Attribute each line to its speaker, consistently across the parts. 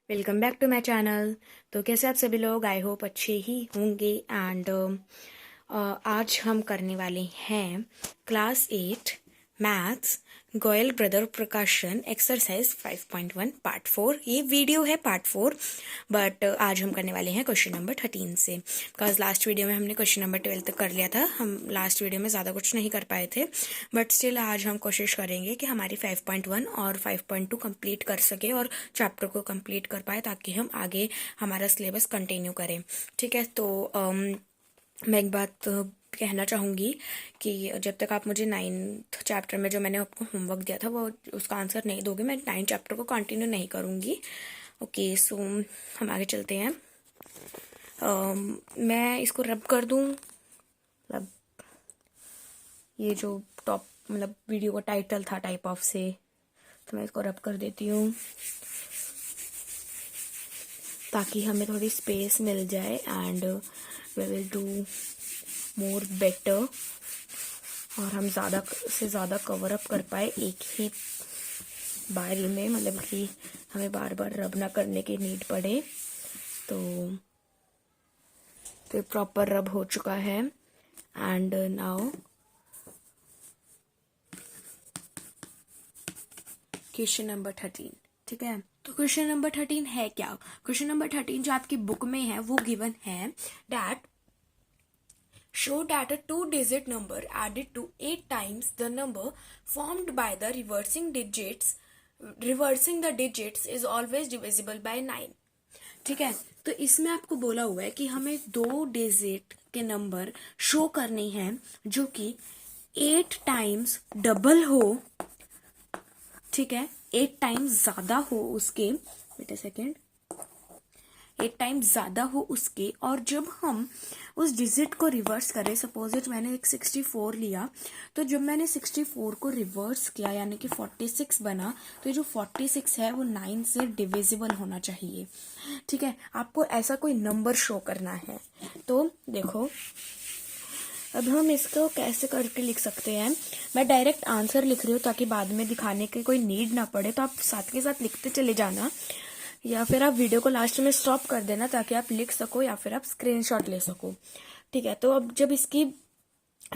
Speaker 1: Welcome back to my channel. तो कैसे आप सभी लोग, आई होप अच्छे ही होंगे। एंड आज हम करने वाले हैं क्लास 8 मैथ्स गोयल ब्रदर प्रकाशन एक्सरसाइज 5.1 पार्ट 4। ये वीडियो है पार्ट 4, बट आज हम करने वाले हैं क्वेश्चन नंबर 13 से। बिकॉज लास्ट वीडियो में हमने क्वेश्चन नंबर 12 तक कर लिया था। हम लास्ट वीडियो में ज़्यादा कुछ नहीं कर पाए थे, बट स्टिल आज हम कोशिश करेंगे कि हमारी 5.1 और 5.2 कंप्लीट कर सके और चैप्टर को कंप्लीट कर पाए, ताकि हम आगे हमारा सिलेबस कंटिन्यू करें। ठीक है, तो मैं एक बात कहना चाहूँगी कि जब तक आप मुझे 9th चैप्टर में जो मैंने आपको होमवर्क दिया था वो उसका आंसर नहीं दोगे, मैं 9th चैप्टर को कंटिन्यू नहीं करूँगी। ओके, सो हम आगे चलते हैं। मैं इसको रब कर दूँ, मतलब ये जो टॉप मतलब वीडियो का टाइटल था टाइप ऑफ से, तो मैं इसको रब कर देती हूँ ताकि हमें थोड़ी स्पेस मिल जाए and we will do more better, और हम ज़्यादा से ज़्यादा कवर अप कर पाए एक ही बारी में, मतलब कि हमें बार बार रब ना करने की नीड पड़े। तो प्रॉपर रब हो चुका है एंड नाउ क्वेश्चन नंबर 13। ठीक है, तो क्वेश्चन नंबर 13 है क्या? क्वेश्चन नंबर 13 जो आपकी बुक में है वो गिवन है that show that a two-digit number added to 8 times the number formed by the reversing the digits is always divisible by 9। ठीक है, तो इसमें आपको बोला हुआ है कि हमें 2 डिजिट के नंबर शो करने हैं जो कि 8 टाइम्स डबल हो। ठीक है, 8 टाइम्स ज्यादा हो उसके, वेट अ सेकेंड, 8 टाइम्स ज्यादा हो उसके, और जब हम उस डिजिट को रिवर्स करें, सपोज इट मैंने एक 64 लिया, तो जब मैंने 64 को रिवर्स किया यानी कि 46 बना, तो जो 46 है वो 9 से डिविजिबल होना चाहिए। ठीक है, आपको ऐसा कोई नंबर शो करना है। तो देखो, अब हम इसको कैसे करके लिख सकते हैं। मैं डायरेक्ट आंसर लिख रही हूँ ताकि बाद में दिखाने की कोई नीड ना पड़े, तो आप साथ के साथ लिखते चले जाना, या फिर आप वीडियो को लास्ट में स्टॉप कर देना ताकि आप लिख सको, या फिर आप स्क्रीनशॉट ले सको। ठीक है, तो अब जब इसकी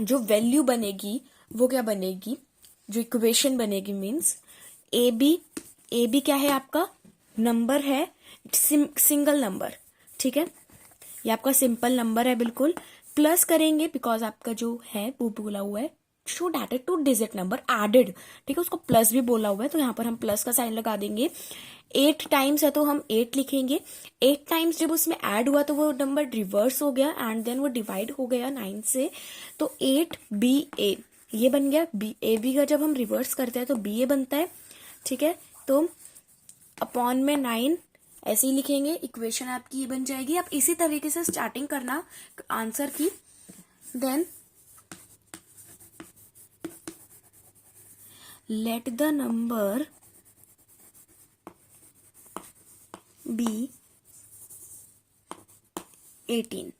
Speaker 1: जो वैल्यू बनेगी वो क्या बनेगी, जो इक्वेशन बनेगी मीन्स ए बी क्या है आपका नंबर है, सिंगल नंबर। ठीक है, ये आपका सिंपल नंबर है बिल्कुल। प्लस करेंगे बिकॉज आपका जो है वो बोला हुआ है show data 2 digit number added. ठीक है, उसको प्लस भी बोला हुआ है, तो यहाँ पर हम प्लस का साइन लगा देंगे। 8 टाइम्स है तो हम 8 लिखेंगे। 8 टाइम्स जब उसमें ऐड हुआ तो वो नंबर रिवर्स हो गया एंड देन वो डिवाइड हो गया 9 से, तो 8BA ये बन गया। AB का जब हम रिवर्स करते हैं तो BA बनता है। ठीक है, तो अपॉन में 9 ऐसे ही लिखेंगे, इक्वेशन आपकी ये बन जाएगी। आप इसी तरीके से स्टार्टिंग करना आंसर की। Then let the number be 18।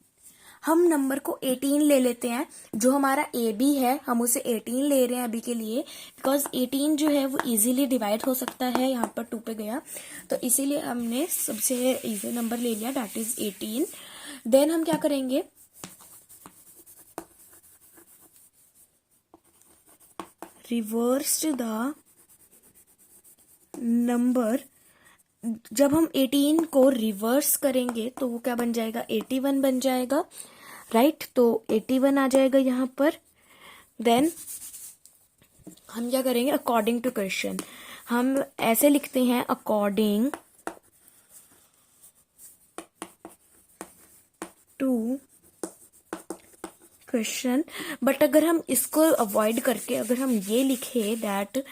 Speaker 1: हम नंबर को 18 ले लेते हैं, जो हमारा ए बी है हम उसे 18 ले रहे हैं अभी के लिए, बिकॉज 18 जो है वो इजीली डिवाइड हो सकता है। यहाँ पर 2 पे गया तो इसीलिए हमने सबसे इजी नंबर ले लिया, दैट इज 18। देन हम क्या करेंगे, रिवर्स द नंबर, जब हम 18 को रिवर्स करेंगे तो वो क्या बन जाएगा, 81 बन जाएगा। राइट, तो 81 आ जाएगा यहाँ पर। देन हम क्या करेंगे, अकॉर्डिंग टू क्वेश्चन हम ऐसे लिखते हैं, अकॉर्डिंग टू क्वेश्चन। बट अगर हम इसको अवॉइड करके अगर हम ये लिखे that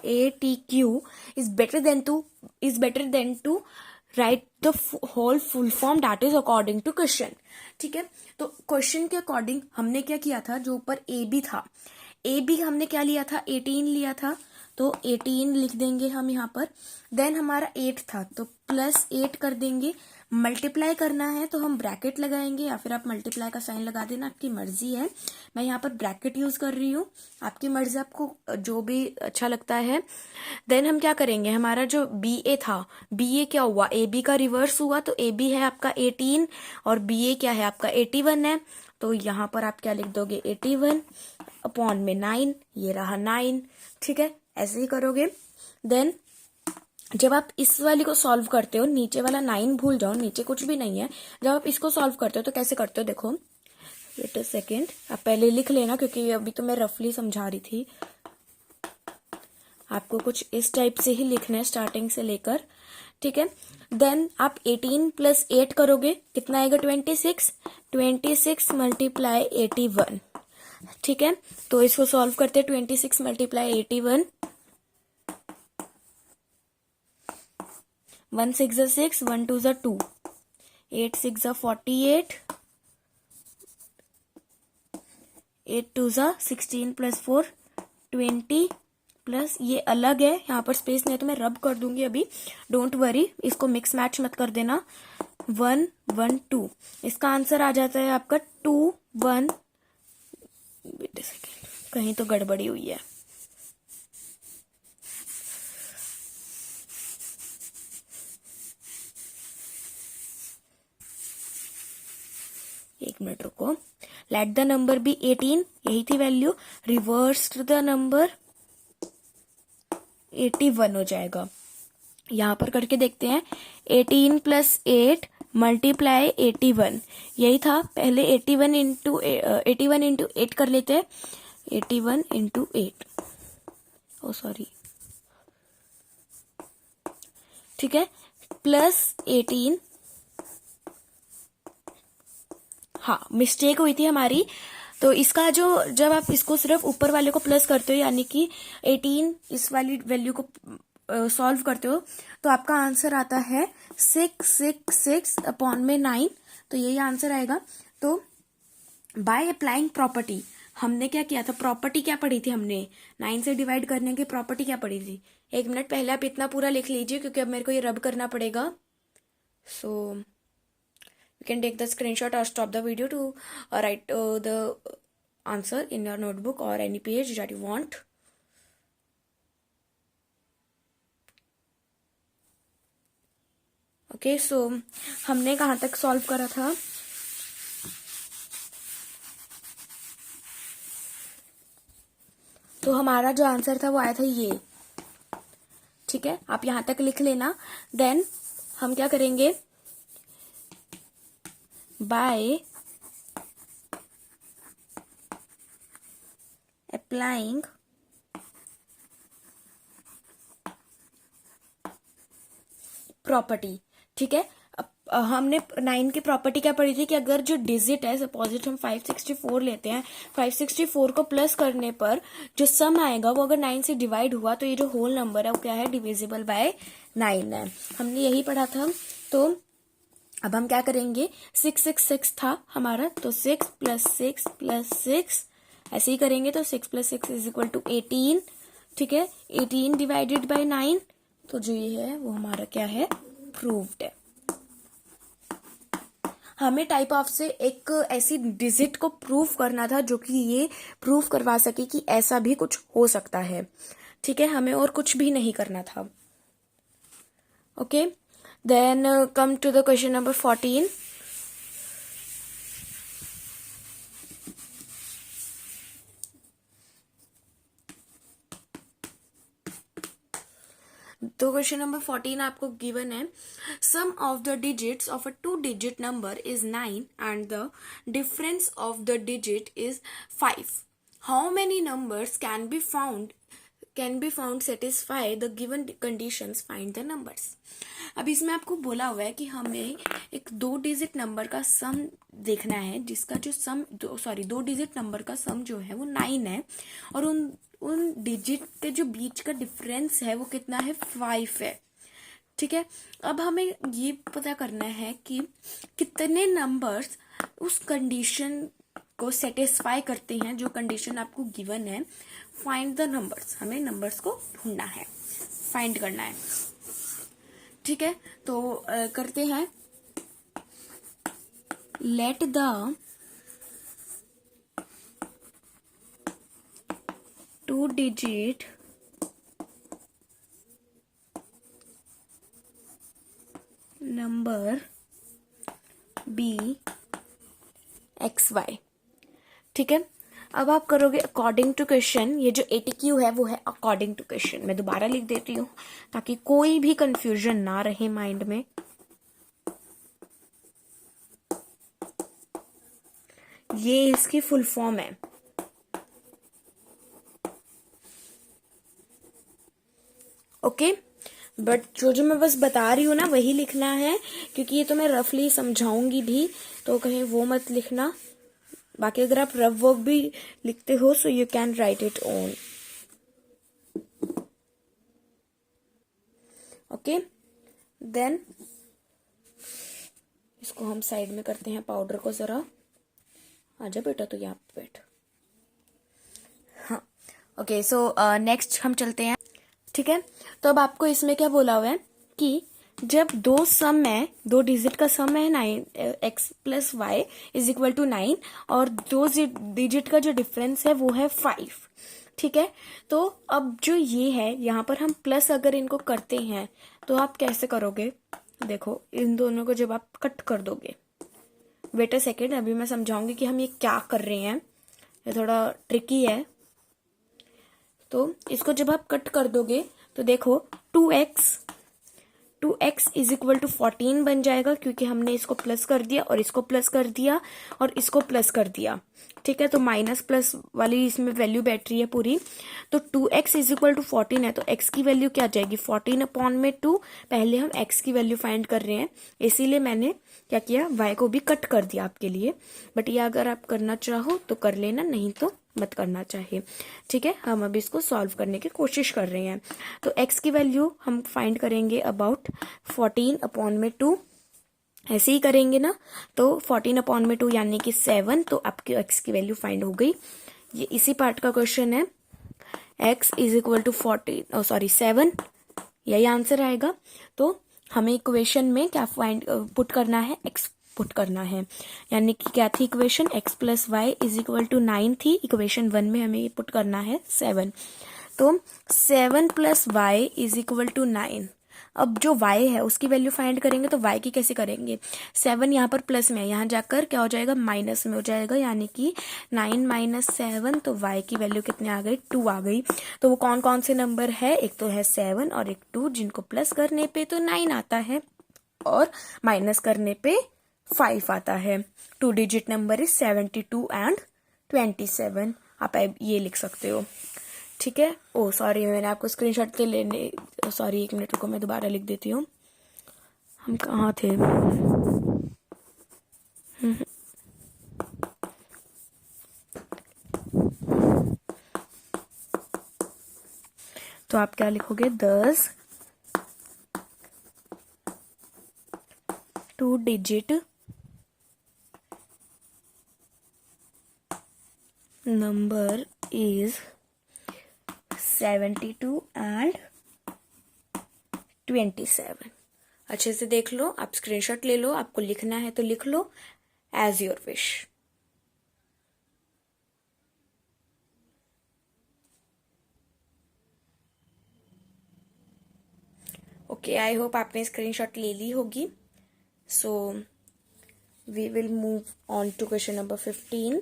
Speaker 1: ATQ is better than to write the whole full form, that is according to question। ठीक है, तो क्वेश्चन के अकॉर्डिंग हमने क्या किया था, जो ऊपर AB था, AB हमने क्या लिया था, 18 लिया था, तो 18 लिख देंगे हम यहाँ पर। देन हमारा 8 था तो +8 कर देंगे, मल्टीप्लाई करना है तो हम ब्रैकेट लगाएंगे या फिर आप मल्टीप्लाई का साइन लगा देना, आपकी मर्जी है। मैं यहाँ पर ब्रैकेट यूज कर रही हूँ, आपकी मर्जी, आपको जो भी अच्छा लगता है। देन हम क्या करेंगे, हमारा जो बी ए था, बी ए क्या हुआ, ए बी का रिवर्स हुआ, तो ए बी है आपका 18 और बी ए क्या है आपका 81 है। तो यहाँ पर आप क्या लिख दोगे, 81 अपॉन में 9, ये रहा 9, ठीक है, ऐसे ही करोगे। देन जब आप इस वाली को सॉल्व करते हो, नीचे वाला 9 भूल जाओ, नीचे कुछ भी नहीं है। जब आप इसको सॉल्व करते हो तो कैसे करते हो, देखो, वेट अ सेकेंड, आप पहले लिख लेना क्योंकि अभी तो मैं रफली समझा रही थी। आपको कुछ इस टाइप से ही लिखना है स्टार्टिंग से लेकर, ठीक है। देन आप 18 प्लस 8 करोगे, कितना आएगा, 26, 26 मल्टीप्लाई 81, ठीक है। तो इसको सॉल्व करते हैं, 26 मल्टीप्लाई 81, 1 6 6, 1 2 2, 8 6 48, 8 2 16 प्लस 4 20 प्लस ये अलग है, यहाँ पर स्पेस नहीं है तो मैं रब कर दूंगी अभी, डोंट वरी, इसको मिक्स मैच मत कर देना। 1 1 2, इसका आंसर आ जाता है आपका 2 1, वेट अ सेकेंड, कहीं तो गड़बड़ी हुई है, एक मिनट रुको। लेट द नंबर बी 18, यही थी वैल्यू, रिवर्स द नंबर 81 हो जाएगा। यहां पर करके देखते हैं, 18 प्लस 8 मल्टीप्लाई 81, यही था, पहले 81 इंटू 8 कर लेते हैं, 81 इंटू 8, ओ सॉरी, ठीक है, प्लस 18, हाँ मिस्टेक हुई थी हमारी। तो इसका जो, जब आप इसको सिर्फ ऊपर वाले को प्लस करते हो, यानी कि 18 इस वाली वैल्यू को सॉल्व करते हो, तो आपका आंसर आता है 666 अपॉन में 9, तो यही आंसर आएगा। तो बाय अप्लाइंग प्रॉपर्टी, हमने क्या किया था, प्रॉपर्टी क्या पढ़ी थी हमने, 9 से डिवाइड करने की प्रॉपर्टी क्या पढ़ी थी। एक मिनट, पहले आप इतना पूरा लिख लीजिए क्योंकि अब मेरे को ये रब करना पड़ेगा। सो you can take the screenshot or stop the video to write the answer in your notebook or any page that you want. Okay, so हमने कहाँ तक सॉल्व करा था, तो हमारा जो आंसर था वो आया था ये, ठीक है, आप यहां तक लिख लेना। देन हम क्या करेंगे, by applying प्रॉपर्टी, ठीक है। हमने 9 की प्रॉपर्टी क्या पढ़ी थी कि अगर जो डिजिट है, सपोजिट हम 564 लेते हैं, 564 को प्लस करने पर जो सम आएगा वो अगर 9 से डिवाइड हुआ तो ये जो होल नंबर है वो क्या है, डिविजिबल बाय 9 है, हमने यही पढ़ा था। तो अब हम क्या करेंगे, 666 था हमारा, तो 6 प्लस 6 प्लस 6 ऐसे ही करेंगे, तो 6 प्लस 6 इज इक्वल टू 18, ठीक है, 18 डिवाइडेड बाय 9, तो जो ये है वो हमारा क्या है, प्रूव्ड है। हमें टाइप ऑफ से एक ऐसी डिजिट को प्रूव करना था जो कि ये प्रूव करवा सके कि ऐसा भी कुछ हो सकता है, ठीक है, हमें और कुछ भी नहीं करना था। Okay, then come to the question number 14. तो क्वेश्चन नंबर 14 आपको गिवन है, sum of the digits of a 2-digit number is 9 and the difference of the digit is 5. How many numbers can be found satisfy the given conditions, find the numbers. अब इसमें आपको बोला हुआ है कि हमें एक 2-digit नंबर का सम देखना है, जिसका जो सम 2-digit नंबर का सम जो है वो 9 है, और उन डिजिट के जो बीच का डिफरेंस है वो कितना है, 5 है, ठीक है। अब हमें ये पता करना है कि कितने नंबर्स उस कंडीशन को सेटिस्फाई करते हैं जो कंडीशन आपको गिवन है। फाइंड द नंबर्स, हमें नंबर्स को ढूंढना है, फाइंड करना है, ठीक है। तो करते हैं, let the two-digit number be XY। ठीक है, अब आप करोगे अकॉर्डिंग टू क्वेश्चन। ये जो ATQ है वो है अकॉर्डिंग टू क्वेश्चन। मैं दोबारा लिख देती हूँ ताकि कोई भी कंफ्यूजन ना रहे माइंड में। ये इसकी फुल फॉर्म है। ओके, बट जो मैं बस बता रही हूँ ना वही लिखना है, क्योंकि ये तो मैं रफली समझाऊंगी भी, तो कहीं वो मत लिखना। बाकी अगर आप रफ वर्क भी लिखते हो so you can write it on. Okay, then इसको हम साइड में करते हैं पाउडर को। जरा आजा बेटा, तो यहाँ पे बैठ। हाँ, ओके, सो नेक्स्ट हम चलते हैं। ठीक है, तो अब आपको इसमें क्या बोला हुआ है कि जब दो सम है, दो डिजिट का सम है 9 x plus y is equal to 9, और दो डिजिट का जो डिफरेंस है वो है 5। ठीक है, तो अब जो ये है यहाँ पर हम प्लस अगर इनको करते हैं तो आप कैसे करोगे? देखो, इन दोनों को जब आप कट कर दोगे, वेट अ सेकेंड, अभी मैं समझाऊंगी कि हम ये क्या कर रहे हैं, ये थोड़ा ट्रिकी है। तो इसको जब आप कट कर दोगे तो देखो 2x इज इक्वल टू 14 बन जाएगा, क्योंकि हमने इसको प्लस कर दिया और इसको प्लस कर दिया और इसको प्लस कर दिया। ठीक है, तो माइनस प्लस वाली इसमें वैल्यू बैठ रही है पूरी। तो 2x इज इक्वल टू 14 है, तो x की वैल्यू क्या आ जाएगी? 14 अपॉन में 2। पहले हम x की वैल्यू फाइंड कर रहे हैं, इसीलिए मैंने क्या किया, y को भी कट कर दिया आपके लिए। बट ये अगर आप करना चाहो तो कर लेना, नहीं तो मत करना चाहिए। ठीक है, हम अभी इसको सॉल्व करने की कोशिश कर रहे हैं। तो x की वैल्यू हम फाइंड करेंगे अबाउट 14 अपॉन में 2, ऐसे ही करेंगे ना। तो 14 अपॉन में 2 यानी कि 7, तो आपकी x की वैल्यू फाइंड हो गई। ये इसी पार्ट का क्वेश्चन है, x इज इक्वल टू 7, यही आंसर आएगा। तो हमें इक्वेशन में क्या फाइंड पुट करना है? x पुट करना है, यानी कि क्या थी equation? x plus y is equal to 9 थी। इक्वेशन 1 में हमें पुट करना है 7। तो 7 plus y is equal to 9। अब जो y है उसकी वैल्यू फाइंड करेंगे, तो y की कैसे करेंगे? 7 यहाँ पर प्लस में है, यहाँ जाकर क्या हो जाएगा? माइनस में हो जाएगा, यानी कि 9 माइनस 7, तो y की वैल्यू कितने आ गई? 2 आ गई। तो वो कौन कौन से नंबर है? एक तो है 7 और एक 2, जिनको प्लस करने पे तो 9 आता है और माइनस करने पे 5 आता है। 2 डिजिट नंबर इज 72 एंड 27। आप ये लिख सकते हो। ठीक है, ओ सॉरी, मैंने आपको स्क्रीनशॉट के लेने, सॉरी एक मिनट रुको, मैं दोबारा लिख देती हूँ। हम कहाँ थे? तो आप क्या लिखोगे? 10 2 डिजिट नंबर इज 72 एंड 27। अच्छे से देख लो, आप स्क्रीनशॉट ले लो, आपको लिखना है तो लिख लो, as your wish. Okay, I hope आपने स्क्रीनशॉट ले ली होगी। So we will move on to question number 15।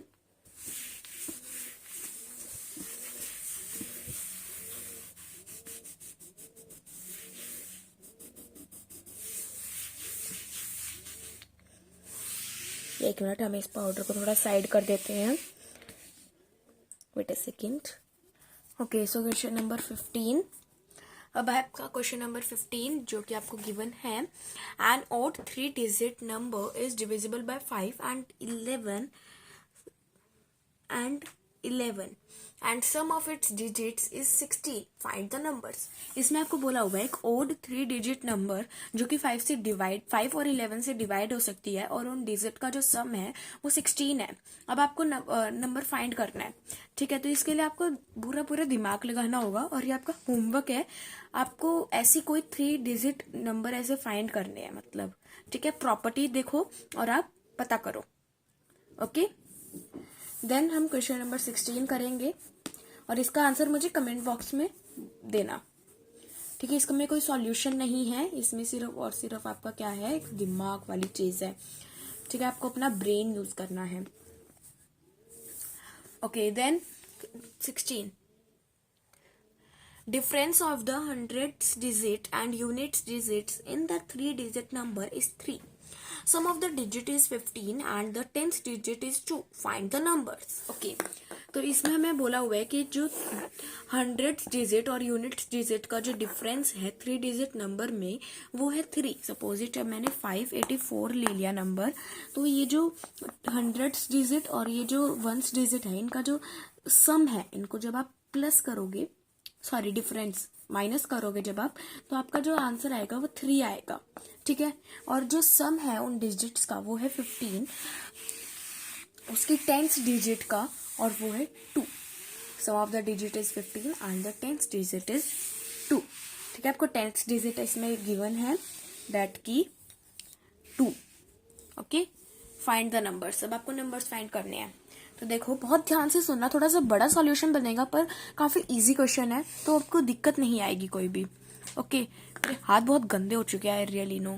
Speaker 1: एक मिनट, हम इस पाउडर को थोड़ा साइड कर देते हैं। Wait a second. Okay, so question number 15। अब है आपका क्वेश्चन नंबर 15, जो कि आपको गिवन है, an odd 3 digit number is divisible by 5 and 11 and sum of its digits is 16, find the numbers. इसमें आपको बोला हुआ है एक ओड 3 डिजिट नंबर जो कि 5 और 11 से डिवाइड हो सकती है, और उन डिजिट का जो सम है वो 16 है। अब आपको नंबर फाइंड करना है। ठीक है, तो इसके लिए आपको पूरा दिमाग लगाना होगा, और ये आपका होमवर्क है। आपको ऐसी कोई 3 डिजिट नंबर ऐसे फाइंड करने हैं, मतलब। ठीक है, प्रॉपर्टी देखो और आप पता करो। ओके, देन हम क्वेश्चन नंबर 16 करेंगे और इसका आंसर मुझे कमेंट बॉक्स में देना। ठीक है, इसका में कोई सॉल्यूशन नहीं है, इसमें सिर्फ और सिर्फ आपका क्या है, एक दिमाग वाली चीज है। ठीक है, आपको अपना ब्रेन यूज करना है। Okay, then 16, difference of the hundredths digit and units digits in the 3-digit number is 3. Sum of the digit is 15 and the 10th digit is 2. Find the numbers. Okay, तो इसमें हमें बोला हुआ है कि जो हंड्रेड्स डिजिट और units digit का जो डिफरेंस है 3 डिजिट नंबर में वो है 3। सपोज इट मैंने 584 ले लिया नंबर, तो ये जो हंड्रेड्स डिजिट और ये जो वंस डिजिट है इनका जो सम है, इनको जब आप प्लस करोगे, सॉरी डिफरेंस माइनस करोगे जब आप, तो आपका जो आंसर आएगा वो 3 आएगा। ठीक है, और जो सम है उन डिजिट्स का वो है 15, उसकी 10th डिजिट का, और वो है 2। Sum of the digit is 15 and the 10th digit is 2। ठीक है, आपको 10th डिजिट इसमें गिवन है दैट की 2। Okay, find the numbers. अब आपको नंबर्स फाइंड करने हैं, तो देखो बहुत ध्यान से सुनना, थोड़ा सा बड़ा सॉल्यूशन बनेगा पर काफी इजी क्वेश्चन है, तो आपको दिक्कत नहीं आएगी कोई भी। ओके, मेरे हाथ बहुत गंदे हो चुके हैं, आई रियली नो,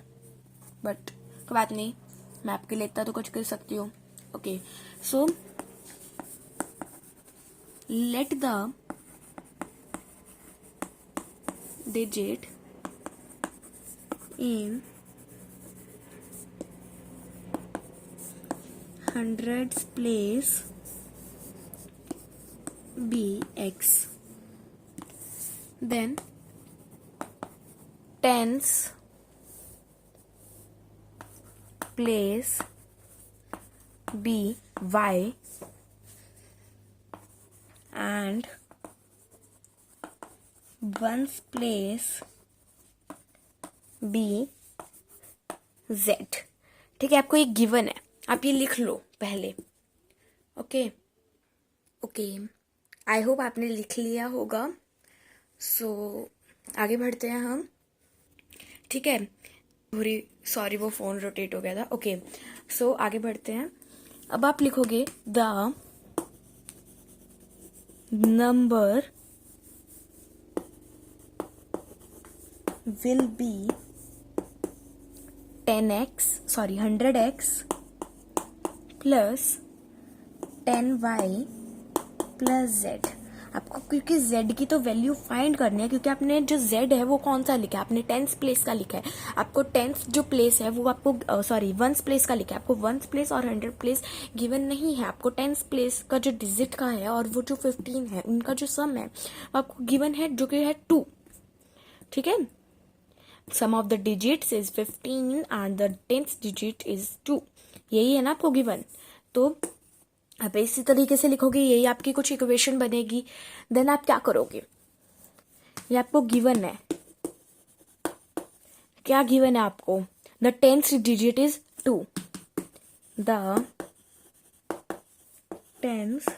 Speaker 1: बट कोई बात नहीं, मैं आपके लिए इतना तो कुछ कर सकती हूँ। Okay, so let the digit in hundreds place be x, then tens place be y, and ones place be z। ठीक है, आपको ये गिवन है, आप ये लिख लो पहले। ओके ओके, आई होप आपने लिख लिया होगा। सो आगे बढ़ते हैं हम। ठीक है, पूरी सॉरी वो फोन रोटेट हो गया था। ओके, सो आगे बढ़ते हैं। अब आप लिखोगे the number will be 10x, sorry 100x plus 10y plus z। आपको क्योंकि z की तो वैल्यू फाइंड करनी है, क्योंकि आपने जो z है वो कौन सा लिखा है, आपने 10th प्लेस का लिखा है। आपको 10th जो प्लेस है वो आपको सॉरी 1st प्लेस का लिखा है, आपको 1st प्लेस और 100 प्लेस गिवन नहीं है। आपको 10th प्लेस का जो डिजिट का है और वो जो 15 है उनका जो सम है वो आपको गिवन है, जो कि है 2। ठीक है, sum of the digits is 15 and the 10th digit is 2। यही है ना आपको गिवन, तो आप इसी तरीके से लिखोगे, यही आपकी कुछ इक्वेशन बनेगी। देन आप क्या करोगे, ये आपको गिवन है, क्या गिवन है आपको, the 10th digit is 2, the 10th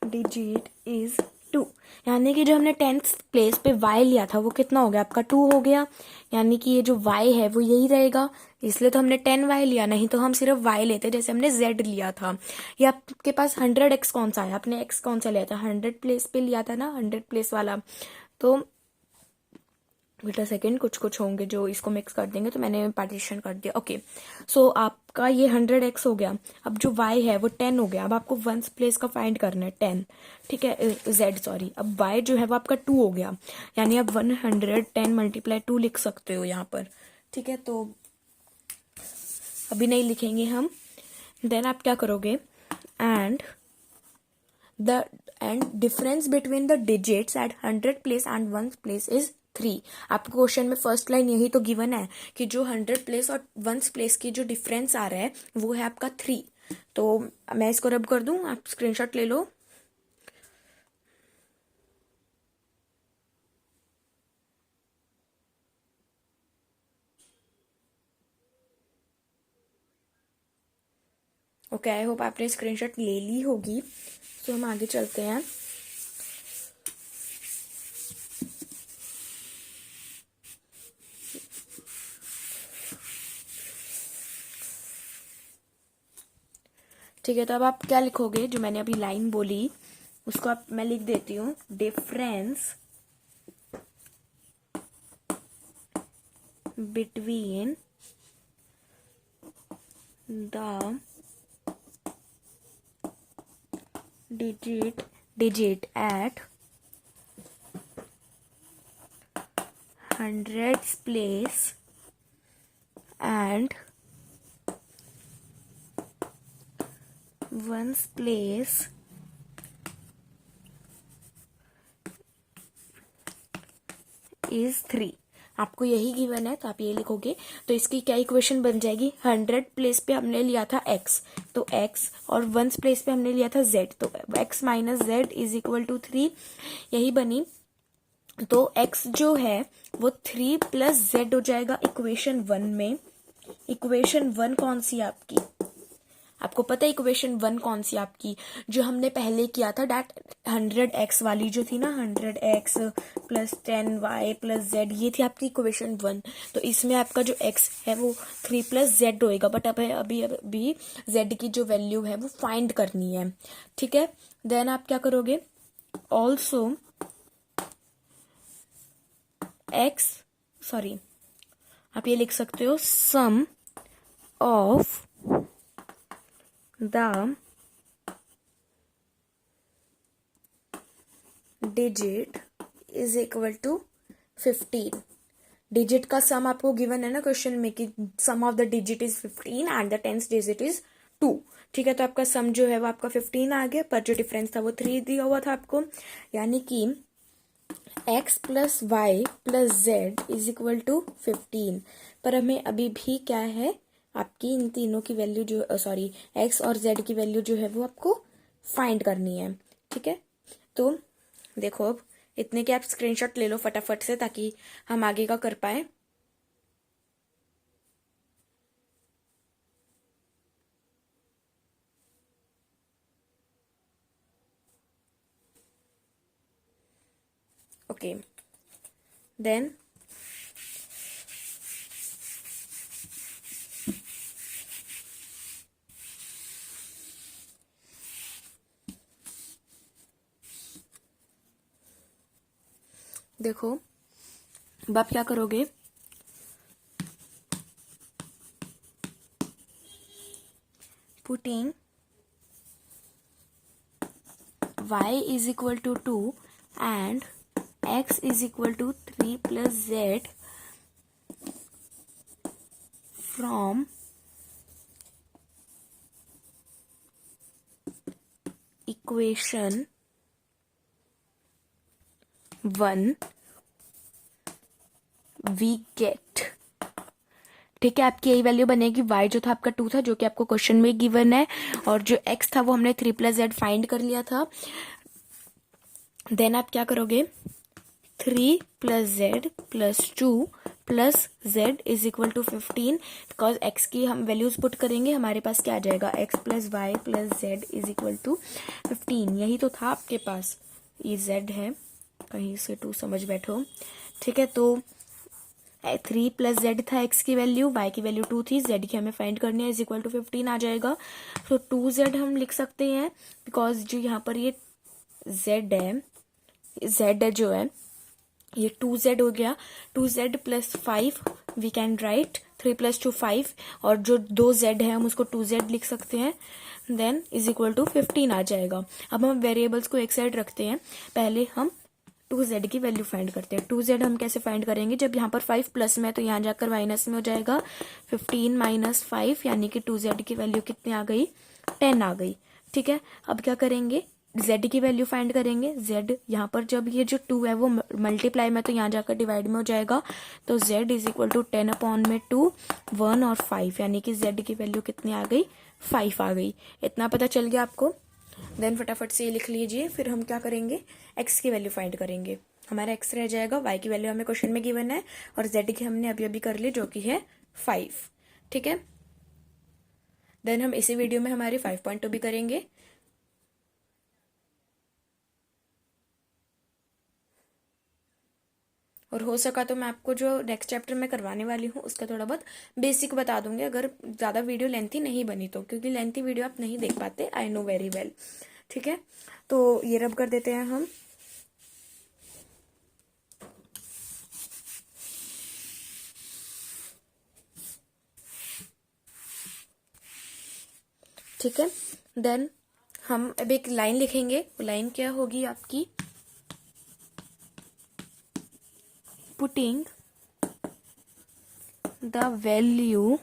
Speaker 1: digit is 2। यानी कि जो हमने 10th प्लेस पे y लिया था वो कितना हो गया आपका, 2 हो गया। यानी कि ये जो y है वो यही रहेगा, इसलिए तो हमने 10y लिया, नहीं तो हम सिर्फ y लेते जैसे हमने z लिया था। ये आपके पास 100x कौन सा है, आपने x कौन सा लिया था, 100 प्लेस पे लिया था ना, 100 प्लेस वाला। तो बेटा सेकेंड कुछ होंगे जो इसको मिक्स कर देंगे, तो मैंने पार्टीशन कर दिया। ओके, सो आपका ये 100x हो गया। अब जो y है वो 10 हो गया। अब आपको 1st प्लेस का फाइंड करना है 10। ठीक है, z सॉरी। अब y जो है वो आपका 2 हो गया, यानी आप 110 मल्टीप्लाई 2 लिख सकते हो यहाँ पर। ठीक है, तो अभी नहीं लिखेंगे हम। देन आप क्या करोगे, and difference between the digits at 100 place and 1st place is 3। आपको क्वेश्चन में फर्स्ट लाइन यही तो गिवन है कि जो 100 प्लेस और 1st प्लेस की जो डिफरेंस आ रहा है वो है आपका 3। तो मैं इसको रब कर दूं, आप स्क्रीनशॉट ले लो। ओके, आई होप आपने स्क्रीनशॉट ले ली होगी। तो हम आगे चलते हैं। ठीक है, तो अब आप क्या लिखोगे, जो मैंने अभी लाइन बोली उसको आप मैं लिख देती हूँ, difference between the digit at hundreds place and ones place is 3। आपको यही गिवन है तो आप ये लिखोगे। तो इसकी क्या इक्वेशन बन जाएगी, 100 प्लेस पे हमने लिया था x, तो x, और वंस प्लेस पे हमने लिया था z, तो x minus z is equal to 3, यही बनी। तो x जो है वो 3 प्लस z हो जाएगा इक्वेशन 1 में। इक्वेशन 1 कौन सी है आपकी, आपको पता है इक्वेशन 1 कौन सी आपकी, जो हमने पहले किया था, डैट 100x वाली जो थी ना, 100x plus 10y plus z, ये थी आपकी इक्वेशन 1। तो इसमें आपका जो x है वो 3 प्लस z होएगा, बट अब अभी z की जो वैल्यू है वो फाइंड करनी है। ठीक है, देन आप क्या करोगे, ऑल्सो आप ये लिख सकते हो, sum of the digit is equal to 15। Digit का सम आपको गिवन है ना क्वेश्चन में कि sum of the digit is 15 and the tenth digit is 2। ठीक है, तो आपका सम जो है वो आपका 15 आ गया, पर जो डिफरेंस था वो 3 दिया हुआ था आपको, यानी कि x plus y plus z is equal to 15। पर हमें अभी भी क्या है, आपकी इन तीनों की वैल्यू जो x और z की वैल्यू जो है वो आपको फाइंड करनी है। ठीक है, तो देखो अब इतने के आप स्क्रीनशॉट ले लो फटाफट से, ताकि हम आगे का कर पाए। ओके, देन देखो अब आप क्या करोगे, putting y is equal to 2 and x is equal to 3 plus z from equation 1 we get। ठीक है, आपकी यही वैल्यू बनेगी, y जो था आपका 2 था, जो कि आपको क्वेश्चन में गिवन है, और जो x था वो हमने 3 प्लस जेड फाइंड कर लिया था। देन आप क्या करोगे, 3 plus z plus 2 plus z is equal to 15। Because x की हम वैल्यूज पुट करेंगे, हमारे पास क्या आ जाएगा, x plus y plus z is equal to 15। यही तो था आपके पास, ये z है, कहीं से 2 समझ बैठो। ठीक है, तो 3 प्लस जेड था x की वैल्यू, y की वैल्यू 2 थी, z की हमें फाइंड करनी है, इज इक्वल टू 15 आ जाएगा। तो 2z हम लिख सकते हैं, बिकॉज जो यहाँ पर ये z है जो है ये 2z हो गया। 2z प्लस 5 वी कैन राइट 3 प्लस 2 5, और जो 2z है हम उसको 2z लिख सकते हैं, देन इज इक्वल टू 15 आ जाएगा। अब हम वेरिएबल्स को एक साइड रखते हैं, पहले हम 2z की वैल्यू फाइंड करते हैं। 2z हम कैसे फाइंड करेंगे, जब यहाँ पर 5 प्लस में है तो यहाँ जाकर माइनस में हो जाएगा, 15 माइनस 5 यानी कि 2z की वैल्यू कितनी आ गई, 10 आ गई। ठीक है, अब क्या करेंगे, z की वैल्यू फाइंड करेंगे। z यहाँ पर जब ये जो 2 है वो मल्टीप्लाई में तो यहाँ जाकर डिवाइड में हो जाएगा, तो z is equal to 10 upon में 2 1 और 5, यानी कि z की वैल्यू कितनी आ गई, 5 आ गई। इतना पता चल गया आपको। देन फटाफट से ये लिख लीजिए, फिर हम क्या करेंगे, x की वैल्यू फाइंड करेंगे। हमारा x रह जाएगा, y की वैल्यू हमें क्वेश्चन में गिवन है, और z की हमने अभी अभी कर ली जो कि है 5। ठीक है, देन हम इसी वीडियो में हमारी 5.2 भी करेंगे। और हो सका तो मैं आपको जो नेक्स्ट चैप्टर में करवाने वाली हूँ उसका थोड़ा बहुत बेसिक बता दूंगी, अगर ज़्यादा वीडियो लेंथी नहीं बनी तो, क्योंकि लेंथी वीडियो आप नहीं देख पाते, आई नो वेरी वेल। ठीक है, तो ये रब कर देते हैं हम। ठीक है, देन हम अब एक लाइन लिखेंगे। वो लाइन क्या होगी आपकी, putting the value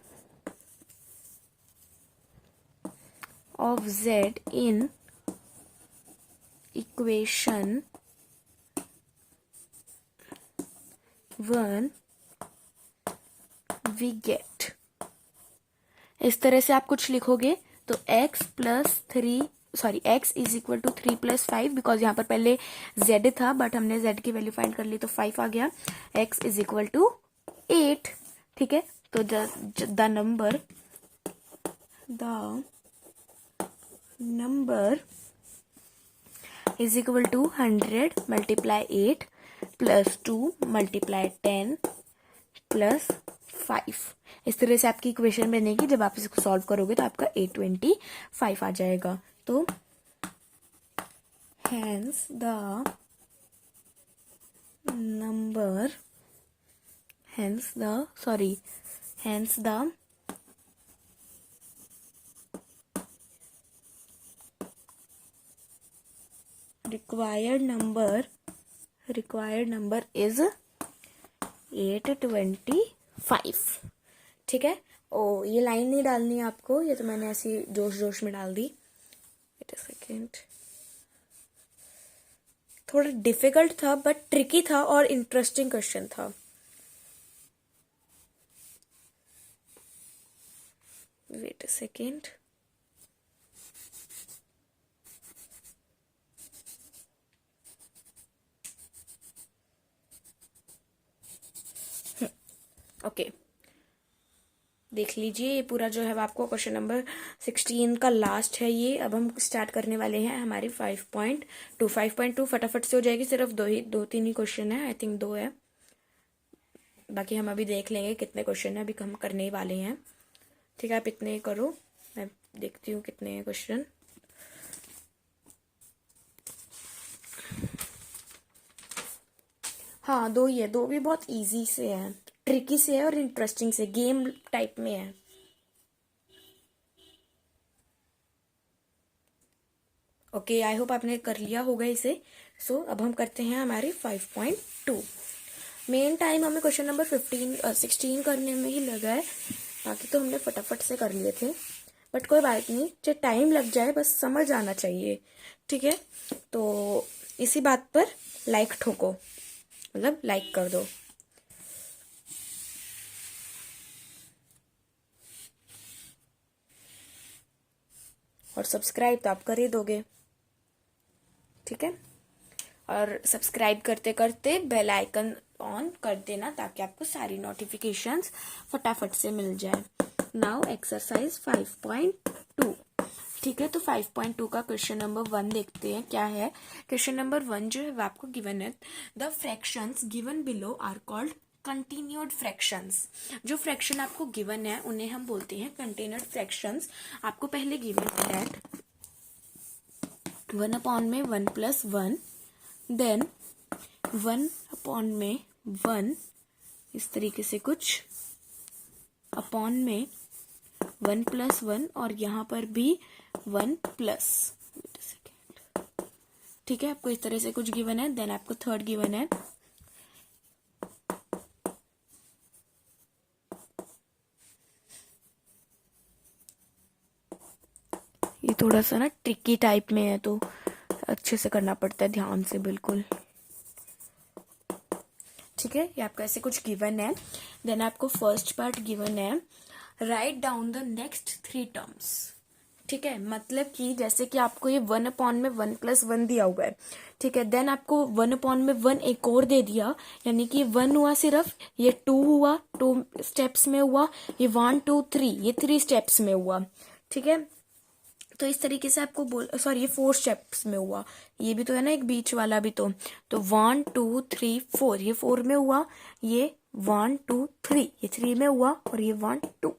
Speaker 1: of z in equation 1 we get। इस तरह से आप कुछ लिखोगे तो x plus 3 sorry x is equal to 3 plus 5, because यहाँ पर पहले z था बट हमने z की वैल्यू फाइंड कर ली तो 5 आ गया। x is equal to 8। ठीक है, तो the number is equal to 100 multiply 8 plus 2 multiply 10 plus 5। इस तरह से आपकी इक्वेशन बनेगी। जब आप इसको सॉल्व करोगे तो आपका 825 आ जाएगा। तो hence the required number is 825। ठीक है, ओ ये लाइन नहीं डालनी है आपको, ये तो मैंने ऐसी जोश में डाल दी। वेट अ सेकेंड, थोड़ा डिफिकल्ट था बट ट्रिकी था और इंटरेस्टिंग क्वेश्चन था। वेट अ सेकेंड, ओके देख लीजिए, ये पूरा जो है आपको क्वेश्चन नंबर 16 का लास्ट है ये। अब हम स्टार्ट करने वाले हैं हमारी 5.2। 5.2 फटाफट से हो जाएगी, सिर्फ दो तीन ही क्वेश्चन है, आई थिंक 2 है, बाकी हम अभी देख लेंगे कितने क्वेश्चन है, अभी हम करने ही वाले हैं। ठीक है, आप इतने करो, मैं देखती हूँ कितने हैं क्वेश्चन। हाँ 2 ही है, 2 भी बहुत इजी से है, ट्रिकी से है और इंटरेस्टिंग से, गेम टाइप में है। ओके, आई होप आपने कर लिया होगा इसे। सो अब हम करते हैं हमारी 5.2। मेन टाइम हमें क्वेश्चन नंबर 16 करने में ही लगा है, बाकी तो हमने फटाफट से कर लिए थे, बट कोई बात नहीं, चाहे टाइम लग जाए बस समझ आना चाहिए। ठीक है, तो इसी बात पर लाइक ठोको, मतलब लाइक कर दो। और सब्सक्राइब तो आप कर ही दोगे। ठीक है, और सब्सक्राइब करते करते बेल आइकन ऑन कर देना ताकि आपको सारी नोटिफिकेशंस फटाफट से मिल जाए। Now exercise 5.2। ठीक है, तो 5.2 का क्वेश्चन नंबर 1 देखते हैं क्या है। क्वेश्चन नंबर 1 जो है वो आपको गिवन है, the fractions given below are called continued fractions. जो फ्रैक्शन आपको गिवन है उन्हें हम बोलते हैं कंटिन्यूड फ्रैक्शंस। आपको पहले गिवन है दैट 1 अपॉन में 1 प्लस 1, देन 1 अपॉन में 1, इस तरीके से कुछ, अपॉन में 1 प्लस 1 और यहाँ पर भी 1 प्लस। ठीक है, आपको इस तरह से कुछ गिवन है। देन आपको थर्ड गिवन है ये थोड़ा सा ना ट्रिकी टाइप में है तो अच्छे से करना पड़ता है, ध्यान से बिल्कुल। ठीक है, ये आपको ऐसे कुछ गिवन है। देन आपको फर्स्ट पार्ट गिवन है, write down the next 3 terms. ठीक है, मतलब कि जैसे कि आपको ये 1 अपॉन में 1 प्लस 1 दिया हुआ है। ठीक है, देन आपको 1 अपॉन में 1 एक और दे दिया, यानी कि 1 हुआ सिर्फ, ये 2 हुआ, 2 स्टेप्स में हुआ, ये 1 2 3 ये 3 स्टेप्स में हुआ। ठीक है, तो इस तरीके से आपको सॉरी, ये 4 स्टेप्स में हुआ, ये भी तो है ना एक बीच वाला भी, तो 1 2 3 4, ये 4 में हुआ, ये 1 2 3, ये 3 में हुआ, और ये 1 2।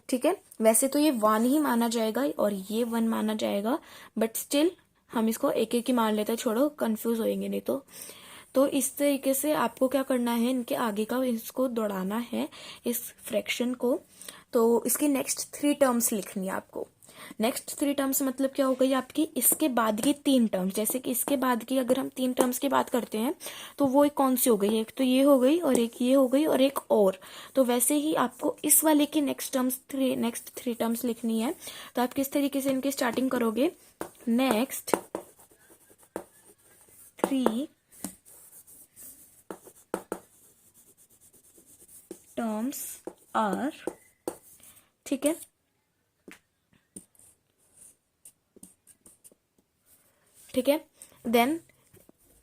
Speaker 1: ठीक है, वैसे तो ये 1 ही माना जाएगा और ये 1 माना जाएगा, बट स्टिल हम इसको एक एक ही मान लेते हैं, छोड़ो कंफ्यूज होएंगे नहीं तो इस तरीके से आपको क्या करना है, इनके आगे का इसको दौड़ाना है, इस फ्रैक्शन को। तो इसकी नेक्स्ट 3 टर्म्स लिखनी है आपको। नेक्स्ट 3 टर्म्स मतलब क्या हो गई आपकी, इसके बाद की 3 टर्म्स, जैसे कि इसके बाद की अगर हम 3 टर्म्स की बात करते हैं तो वो एक कौन सी हो गई, एक तो ये हो गई और एक ये हो गई और एक और, तो वैसे ही आपको इस वाले की नेक्स्ट 3 टर्म्स लिखनी है। तो आप किस तरीके से इनकी स्टार्टिंग करोगे, नेक्स्ट 3 टर्म्स आर, ठीक है, ठीक है। देन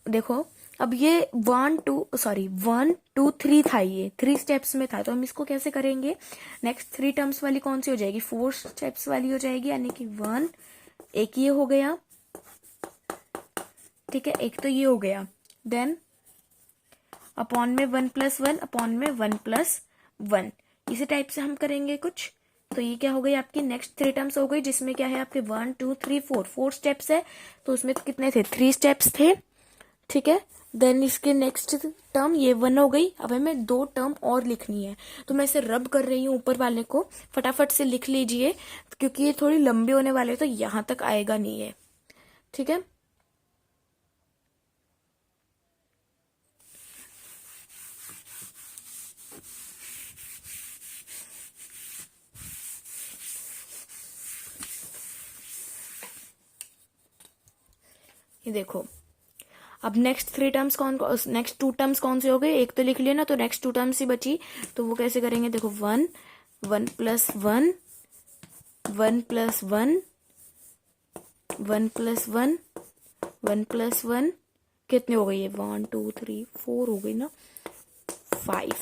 Speaker 1: देखो, अब ये 1 2 3 था, ये 3 स्टेप्स में था, तो हम इसको कैसे करेंगे, नेक्स्ट 3 टर्म्स वाली कौन सी हो जाएगी, 4 स्टेप्स वाली हो जाएगी, यानी कि 1, एक ये हो गया, ठीक है, एक तो ये हो गया, देन अपॉन में 1 + 1, अपॉन में 1 + 1, इसी टाइप से हम करेंगे कुछ। तो ये क्या हो गई आपकी नेक्स्ट 3 टर्म्स हो गई, जिसमें क्या है आपके 1 2 3 4 स्टेप्स है, तो उसमें तो कितने थे, 3 स्टेप्स थे, ठीक है। देन इसके नेक्स्ट टर्म ये 1 हो गई। अब हमें 2 टर्म और लिखनी है, तो मैं इसे रब कर रही हूँ ऊपर वाले को, फटाफट से लिख लीजिए, क्योंकि ये थोड़ी लंबी होने वाले, तो यहां तक आएगा नहीं है, ठीक है। ये देखो, अब नेक्स्ट 2 टर्म्स कौन से हो गए, एक तो लिख लिया ना, तो नेक्स्ट 2 टर्म्स ही बची, तो वो कैसे करेंगे, देखो 1 1 + 1 1 + 1 1 + 1 1 + 1, कितने हो गई है, 1 2 3 4 हो गई ना, 5,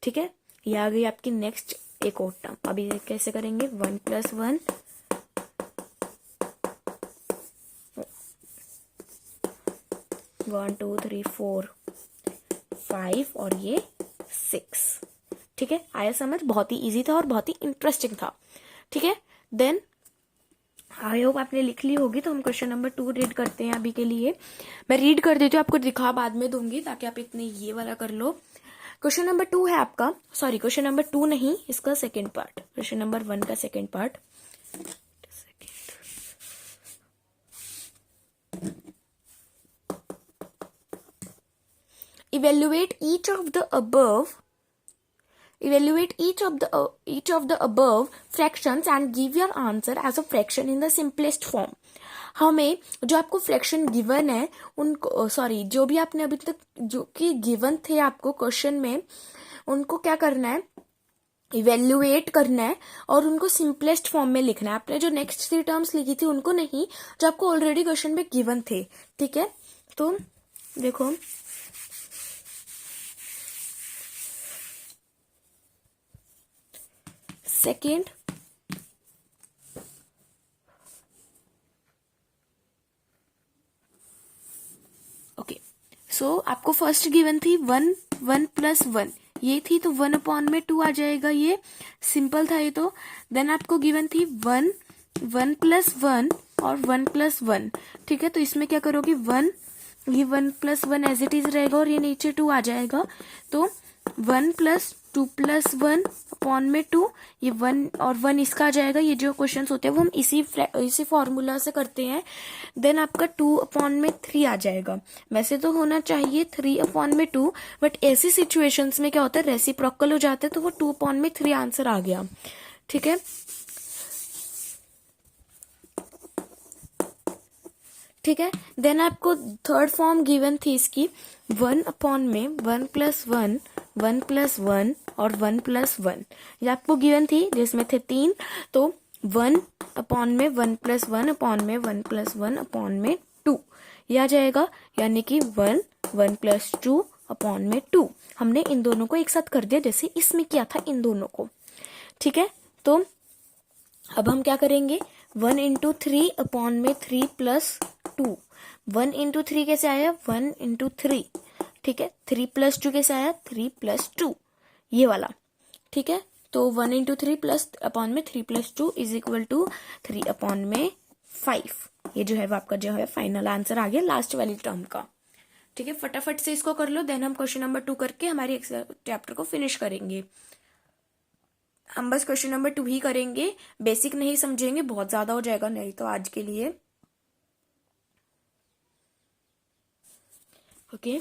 Speaker 1: ठीक है। ये आ गई आपकी नेक्स्ट एक और टर्म। अभी कैसे करेंगे, 1 + 1 1 2 3 4 5 और ये 6, ठीक है। आया समझ, बहुत ही इजी था और बहुत ही इंटरेस्टिंग था, ठीक है। देन आई होप आपने लिख ली होगी, तो हम क्वेश्चन नंबर 2 रीड करते हैं। अभी के लिए मैं रीड कर देती हूँ, आपको दिखा बाद में दूंगी, ताकि आप इतने ये वाला कर लो। क्वेश्चन नंबर 2 है आपका, सॉरी क्वेश्चन नंबर 2 नहीं, इसका सेकेंड पार्ट, क्वेश्चन नंबर 1 का second part. Evaluate each of the above fractions and give your answer as a fraction in the simplest form. हमें जो आपको फ्रैक्शन गिवन है उनको, सॉरी जो भी आपने अभी तक जो कि गिवन थे आपको क्वेश्चन में, उनको क्या करना है, इवेल्युएट करना है और उनको सिंपलेस्ट फॉर्म में लिखना है। आपने जो नेक्स्ट 3 टर्म्स लिखी थी उनको नहीं, जो आपको ऑलरेडी क्वेश्चन में गिवन थे, ठीक है। तो देखो, सेकेंड ओके, सो आपको फर्स्ट गिवन थी 1 1 + 1, ये थी, तो 1/2 आ जाएगा, ये सिंपल था ये तो। देन आपको गिवन थी 1 1 + 1 और 1 + 1, ठीक है। तो इसमें क्या करोगे, 1, ये 1 + 1 एज इट इज रहेगा और ये नीचे 2 आ जाएगा, तो 1 + 2 + 1 अपॉन में 2, ये 1 और 1 इसका आ जाएगा। ये जो क्वेश्चन होते हैं वो हम इसी फॉर्मूला से करते हैं। देन आपका 2/3 आ जाएगा। वैसे तो होना चाहिए 3/2, बट ऐसी सिचुएशंस में क्या होता है, रेसिप्रोकल हो जाता है, तो वो 2/3 आंसर आ गया, ठीक है। ठीक है। देन आपको थर्ड फॉर्म गिवन थी इसकी, 1/1 + 1 1 + 1 और 1 + 1, ये आपको गिवन थी, जिसमें थे 3, तो 1/1 1 + 1 अपॉन में 1 + 1 अपॉन में 2, ये आ जाएगा, यानी कि 1 1 + 2 अपॉन में 2। हमने इन दोनों को एक साथ कर दिया, जैसे इसमें किया था इन दोनों को, ठीक है। तो अब हम क्या करेंगे, 1 इंटू 3 अपॉन में 3 प्लस 2। 1 इंटू 3 कैसे आया? 1 इंटू 3, ठीक है। 3 प्लस 2 कैसे आया? 3 प्लस 2, ये वाला, ठीक है। तो 1 इंटू 3 प्लस अपॉन में 3 plus 2 is equal to 3 upon में 5। ये जो है वो आपका जो है फाइनल आंसर आ गया लास्ट वाली टर्म का, ठीक है। फटाफट से इसको कर लो, देन हम क्वेश्चन नंबर 2 करके हमारी चैप्टर को फिनिश करेंगे। हम बस क्वेश्चन नंबर 2 ही करेंगे, बेसिक नहीं समझेंगे, बहुत ज्यादा हो जाएगा नहीं तो आज के लिए, ओके।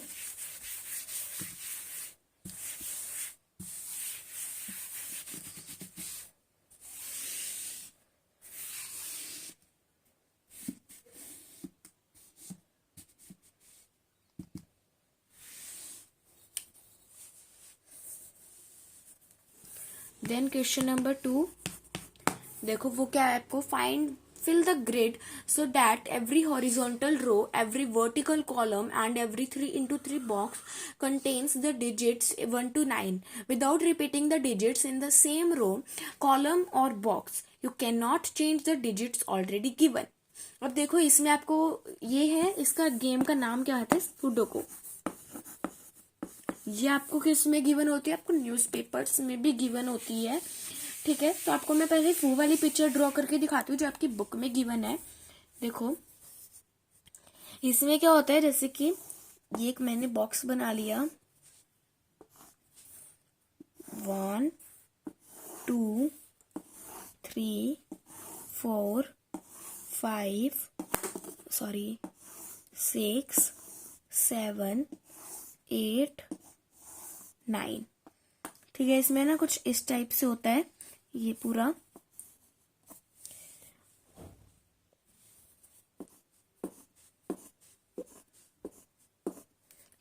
Speaker 1: देन क्वेश्चन नंबर 2, देखो वो क्या है आपको, find fill the grid so that every horizontal row, every vertical column and every 3x3 box contains the digits 1 to 9 without repeating the digits in the same row, column or box. You cannot change the digits already given. अब देखो इसमें आपको ये है, इसका game का नाम क्या है? सुडोको। ये आपको किस में गिवन होती है? आपको न्यूज़पेपर्स में भी गिवन होती है, ठीक है। तो आपको मैं पहले वो वाली पिक्चर ड्रॉ करके दिखाती हूँ जो आपकी बुक में गिवन है। देखो इसमें क्या होता है, जैसे कि ये एक मैंने बॉक्स बना लिया, 1 2 3 4 5 6 7 8 9, ठीक है। इसमें ना कुछ इस टाइप से होता है ये पूरा,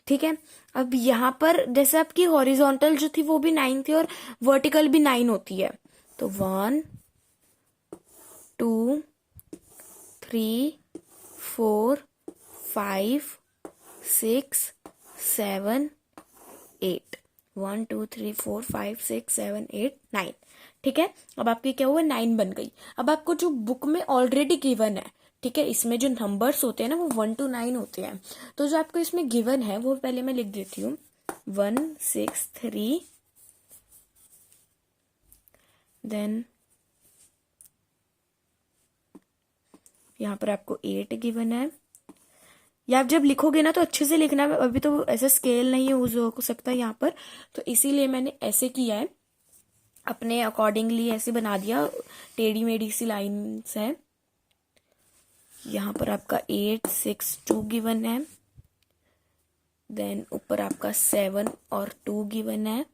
Speaker 1: ठीक है। अब यहाँ पर जैसे आपकी हॉरिजॉन्टल जो थी वो भी 9 थी और वर्टिकल भी 9 होती है, तो 1 2 3 4 5 6 7 8, 1 2 3 4 5 6 7 8 9, ठीक है। अब आपकी क्या हुआ? 9 बन गई। अब आपको जो बुक में ऑलरेडी गिवन है, ठीक है, इसमें जो नंबर्स होते हैं ना वो 1 to 9 होते हैं, तो जो आपको इसमें गिवन है वो पहले मैं लिख देती हूँ, 1 6 3, देन यहाँ पर आपको 8 गिवन है। या आप जब लिखोगे ना तो अच्छे से लिखना, अभी तो ऐसा स्केल नहीं यूज हो सकता यहाँ पर, तो इसीलिए मैंने ऐसे किया है, अपने अकॉर्डिंगली ऐसे बना दिया, टेढ़ी मेढ़ी सी लाइन्स है। यहाँ पर आपका 8 6 2 गिवन है, देन ऊपर आपका 7 और 2 गिवन है।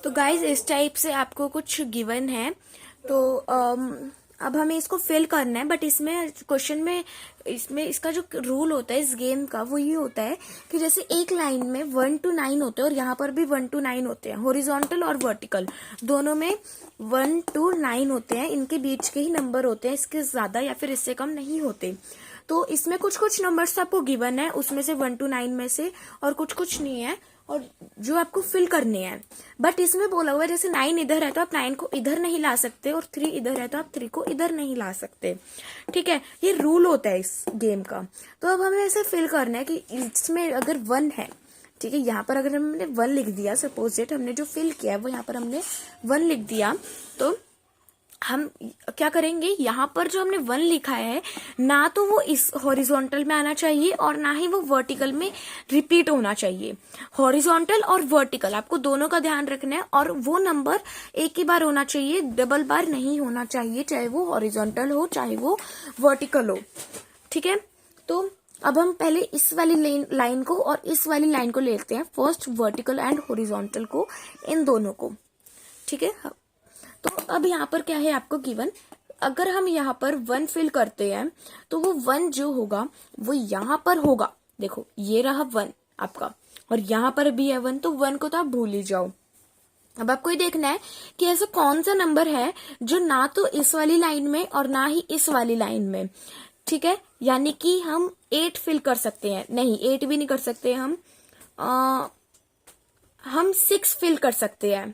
Speaker 1: तो गाइज इस टाइप से आपको कुछ गिवन है, तो अब हमें इसको फिल करना है, बट इसमें क्वेश्चन में इसमें इसका जो रूल होता है इस गेम का वो ये होता है कि जैसे एक लाइन में 1 to 9 होते हैं और यहाँ पर भी 1 to 9 होते हैं, हॉरिजॉन्टल और वर्टिकल दोनों में 1 to 9 होते हैं, इनके बीच के ही नंबर होते हैं, इसके ज्यादा या फिर इससे कम नहीं होते। तो इसमें कुछ कुछ नंबर्स आपको गिवन है, उसमें से 1 to 9 में से, और कुछ कुछ नहीं है, और जो आपको फिल करने हैं। बट इसमें बोला हुआ है जैसे 9 इधर है तो आप 9 को इधर नहीं ला सकते, और 3 इधर है तो आप 3 को इधर नहीं ला सकते, ठीक है। ये रूल होता है इस गेम का। तो अब हमें ऐसे फिल करना है कि इसमें अगर 1 है, ठीक है, यहाँ पर अगर हमने 1 लिख दिया, सपोज डेट हमने जो फिल किया है वो यहाँ पर हमने 1 लिख दिया, तो हम क्या करेंगे, यहाँ पर जो हमने 1 लिखा है ना तो वो इस हॉरिजॉन्टल में आना चाहिए और ना ही वो वर्टिकल में रिपीट होना चाहिए। हॉरिजॉन्टल और वर्टिकल आपको दोनों का ध्यान रखना है, और वो नंबर एक ही बार होना चाहिए, डबल बार नहीं होना चाहिए, चाहे वो हॉरिजॉन्टल हो चाहे वो वर्टिकल हो, ठीक है। तो अब हम पहले इस वाली लाइन को और इस वाली लाइन को लेते हैं, फर्स्ट वर्टिकल एंड हॉरिजॉन्टल को, इन दोनों को, ठीक है। तो अब यहाँ पर क्या है आपको गिवन, अगर हम यहाँ पर 1 फिल करते हैं तो वो 1 जो होगा वो यहाँ पर होगा, देखो ये रहा 1 आपका, और यहाँ पर भी है 1, तो 1 को तो आप भूल ही जाओ। अब आपको ये देखना है कि ऐसा कौन सा नंबर है जो ना तो इस वाली लाइन में और ना ही इस वाली लाइन में, ठीक है। यानी कि हम 8 फिल कर सकते हैं, नहीं 8 भी नहीं कर सकते, हम 6 फिल कर सकते हैं,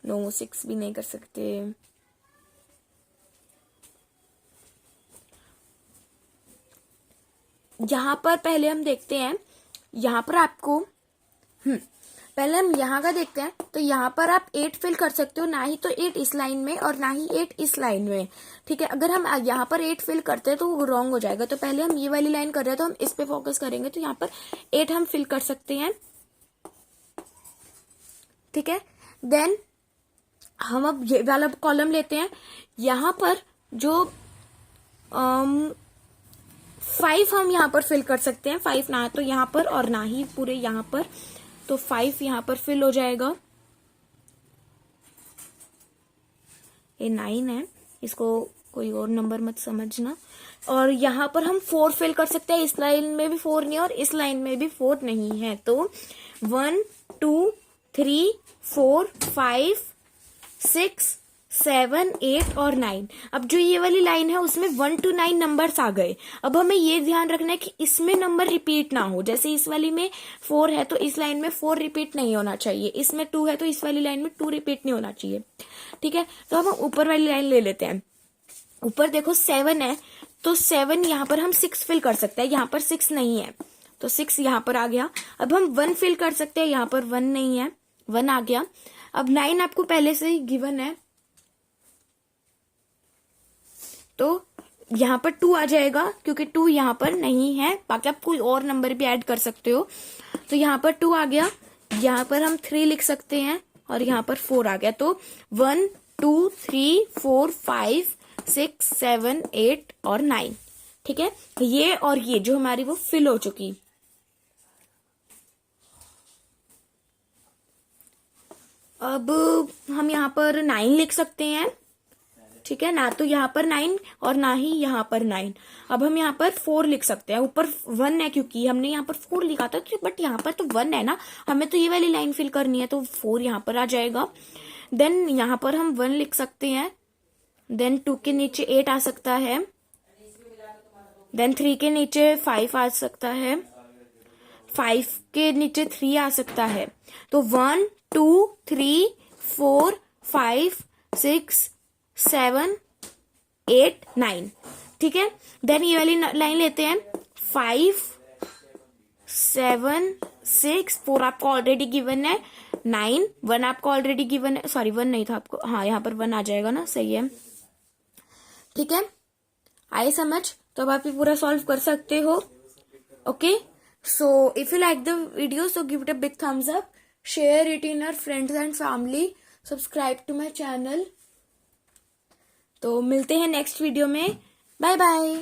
Speaker 1: नो 6 भी नहीं कर सकते। यहां पर पहले हम देखते हैं, यहां पर आपको पहले हम यहाँ का देखते हैं। तो यहाँ पर आप 8 फिल कर सकते हो, ना ही तो 8 इस लाइन में और ना ही 8 इस लाइन में, ठीक है। अगर हम यहाँ पर 8 फिल करते हैं तो वो रॉन्ग हो जाएगा। तो पहले हम ये वाली लाइन कर रहे हैं तो हम इस पे फोकस करेंगे। तो यहाँ पर 8 हम फिल कर सकते हैं, ठीक है। देन हम अब ये वाला कॉलम लेते हैं। यहाँ पर जो 5 हम यहाँ पर फिल कर सकते हैं। 5 ना तो यहाँ पर और ना ही पूरे यहाँ पर, तो 5 यहाँ पर फिल हो जाएगा। ये 9 है, इसको कोई और नंबर मत समझना। और यहाँ पर हम 4 फिल कर सकते हैं। इस लाइन में भी 4 नहीं है और इस लाइन में भी 4 नहीं है। तो 1 2 3 4 5 6 7 8 और 9। अब जो ये वाली लाइन है उसमें 1 to 9 नंबर्स आ गए। अब हमें ये ध्यान रखना है कि इसमें नंबर रिपीट ना हो। जैसे इस वाली में 4 है तो इस लाइन में 4 रिपीट नहीं होना चाहिए। इसमें 2 है तो इस वाली लाइन में 2 रिपीट नहीं होना चाहिए, ठीक है। तो हम ऊपर वाली लाइन ले लेते हैं। ऊपर देखो 7 है तो 7 यहाँ पर हम 6 फिल कर सकते हैं। यहाँ पर 6 नहीं है तो 6 यहाँ पर आ गया। अब हम 1 फिल कर सकते हैं, यहाँ पर 1 नहीं है, 1 आ गया। अब 9 आपको पहले से ही गिवन है तो यहाँ पर 2 आ जाएगा, क्योंकि 2 यहाँ पर नहीं है। बाकी आप कोई और नंबर भी ऐड कर सकते हो। तो यहाँ पर 2 आ गया, यहाँ पर हम 3 लिख सकते हैं और यहाँ पर 4 आ गया। तो 1 2 3 4 5 6 7 8 और 9, ठीक है। ये और ये जो हमारी वो फिल हो चुकी। अब हम यहाँ पर 9 लिख सकते हैं, ठीक है। ना तो यहाँ पर 9 और ना ही यहाँ पर 9। अब हम यहाँ पर 4 लिख सकते हैं। ऊपर 1 है क्योंकि हमने यहाँ पर 4 लिखा था, बट यहाँ पर तो 1 है ना, हमें तो ये वाली लाइन फिल करनी है तो 4 यहाँ पर आ जाएगा। देन यहाँ पर हम 1 लिख सकते हैं। देन 2 के नीचे 8 आ सकता है। देन 3 के नीचे 5 आ सकता है। 5 के नीचे 3 आ सकता है। तो 1 2 3 4 5 6 7 8 9, ठीक है। देन ये वाली लाइन लेते हैं। 5 7 6 4 आपको ऑलरेडी गिवन है। 9 1 आपको ऑलरेडी गिवन है। सॉरी 1 नहीं था आपको, हाँ यहाँ पर 1 आ जाएगा ना, सही है, ठीक है। आए समझ? तो अब आप ये पूरा सॉल्व कर सकते हो। Okay, so if you like the video so give it a big thumbs up, share it in your friends and family, subscribe to my channel. तो मिलते हैं नेक्स्ट वीडियो में। Bye bye.